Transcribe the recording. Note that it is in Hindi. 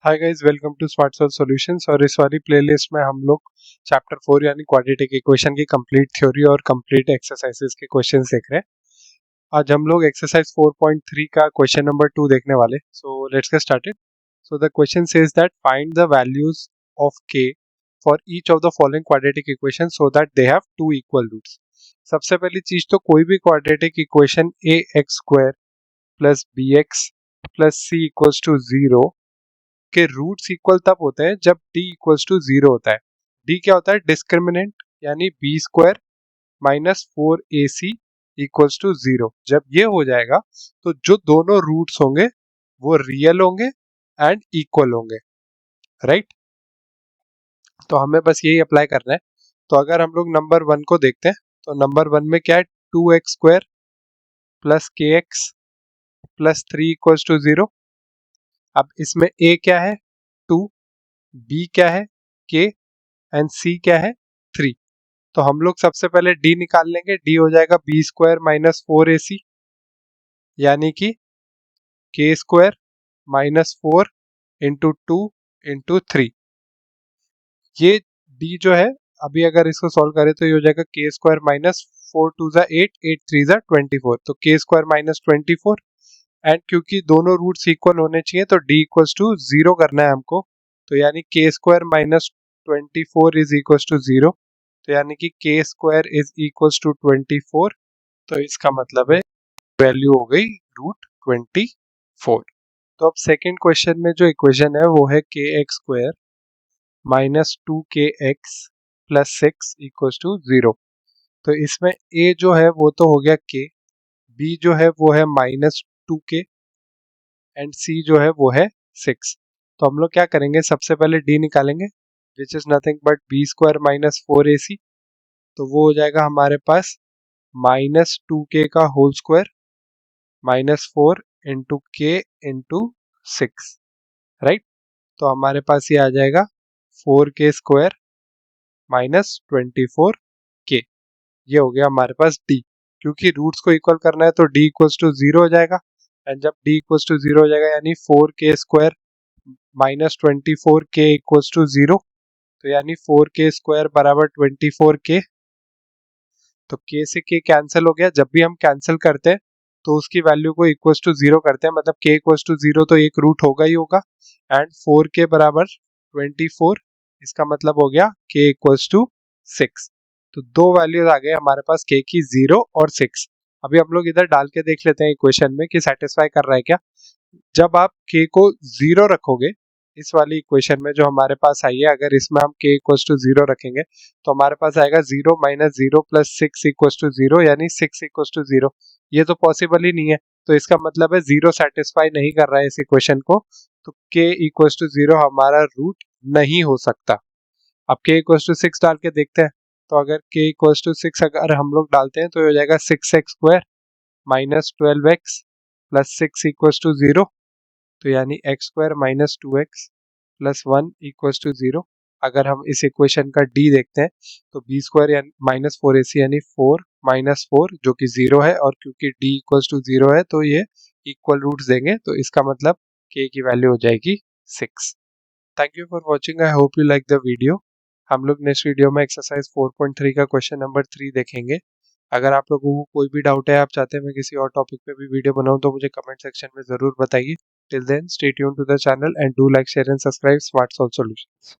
Hi guys, welcome to smart solve solutions. और इस वाली प्लेलिस्ट में हम लोग चैप्टर 4 यानी क्वाड्रेटिक इक्वेशन की कंप्लीट थ्योरी और कंप्लीट एक्सरसाइजेस के क्वेश्चंस देख रहे हैं। आज हम लोग एक्सरसाइज 4.3 का क्वेश्चन नंबर 2 देखने वाले। So let's get started. So the question says that find the values of k for each of the following quadratic equation so that they have two equal roots. सबसे पहली चीज तो कोई भी quadratic equation ax² plus bx plus c equals to 0 के रूट्स इक्वल तब होते हैं जब d इक्वल्स टू 0 होता है। d क्या होता है? डिस्क्रिमिनेंट, यानी b² minus 4ac equals to 0। जब ये हो जाएगा तो जो दोनों रूट्स होंगे वो रियल होंगे एंड इक्वल होंगे, राइट? तो हमें बस यही अप्लाई करना है। तो अगर हम लोग नंबर 1 को देखते हैं तो नंबर 1 में क्या है? 2x² plus kx plus 3 equals to 0। अब इसमें a क्या है? 2, b क्या है? k एंड c क्या है? 3। तो हम लोग सबसे पहले d निकाल लेंगे। d हो जाएगा b² माइनस 4ac, यानी कि k² माइनस 4 इंटू 2 इंटू 3। ये d जो है, अभी अगर इसको सॉल्व करें तो ये हो जाएगा k² माइनस 4 2 ज़ा 8, 8 3 ज़ा 24। तो k² माइनस 24, एंड क्योंकि दोनों रूट्स इक्वल होने चाहिए तो d इक्वल्स टू 0 करना है हमको। तो यानी k² minus 24 is equals to 0। तो यानी कि k² इज इक्वल्स टू 24। तो इसका मतलब है वैल्यू हो गई √24। तो अब सेकेंड क्वेश्चन में जो इक्वेशन है वो है kx² minus 2kx plus 6 equals to 0। तो इसमें a जो है वो तो हो गया k, b जो है वो है माइनस 2k एंड c जो है वो है 6। तो हम लोग क्या करेंगे? सबसे पहले d निकालेंगे, which is nothing but b² minus 4ac। तो वो हो जाएगा हमारे पास माइनस 2k का whole square minus 4 into k into 6, right? तो हमारे पास ये आ जाएगा 4k² माइनस 24k। ये हो गया हमारे पास d। क्योंकि रूट्स को इक्वल करना है तो d इक्वल्स टू 0 हो जाएगा, एंड जब d इक्वल्स टू 0 हो जाएगा यानी 4k² minus 24k equals to 0। तो यानी 4k² बराबर 24k। तो k से k कैंसिल हो गया। जब भी हम कैंसिल करते हैं तो उसकी वैल्यू को इक्वल्स टू 0 करते हैं, मतलब k इक्वल्स टू 0 तो एक रूट होगा ही होगा, एंड 4k बराबर 24, इसका मतलब हो गया k इक्वल्स टू 6। तो दो वैल्यूज आ गए हमारे पास, k की 0 और 6। अभी हम लोग इधर डाल के देख लेते हैं इक्वेशन में कि सेटिस्फाई कर रहा है क्या। जब आप k को 0 रखोगे इस वाली इक्वेशन में जो हमारे पास आई है, अगर इसमें हम k इक्वल्स टू 0 रखेंगे तो हमारे पास आएगा 0 माइनस 0 प्लस 6 इक्वल्स टू 0, यानी 6 इक्वल्स टू 0। ये तो पॉसिबल ही नहीं है, तो इसका मतलब है 0 सेटिस्फाई नहीं कर रहा है इस इक्वेशन को। तो k इक्वल्स टू 0 हमारा रूट नहीं हो सकता। अब k इक्वल्स टू 6 डाल के देखते हैं। तो अगर k इक्वल्स टू 6 अगर हम लोग डालते हैं तो हो जाएगा 6x² minus 12x plus 6 equals to 0। तो यानी x² minus 2x plus 1 equals to 0। अगर हम इस इक्वेशन का d देखते हैं तो b² यानी माइनस 4ac यानी 4 माइनस 4 जो कि 0 है, और क्योंकि d इक्वल्स टू 0 है तो ये इक्वल रूट्स देंगे, तो इसका मतलब k की वैल्यू हो जाएगी 6। Thank you for watching. I hope you like the video. हम लोग नेक्स्ट वीडियो में एक्सरसाइज 4.3 का क्वेश्चन नंबर 3 देखेंगे। अगर आप लोगों को कोई भी डाउट है, आप चाहते हैं मैं किसी और टॉपिक पे भी वीडियो बनाऊं, तो मुझे कमेंट सेक्शन में ज़रूर बताइए। Till then stay tuned to the channel and do like, share and subscribe smart solve solutions.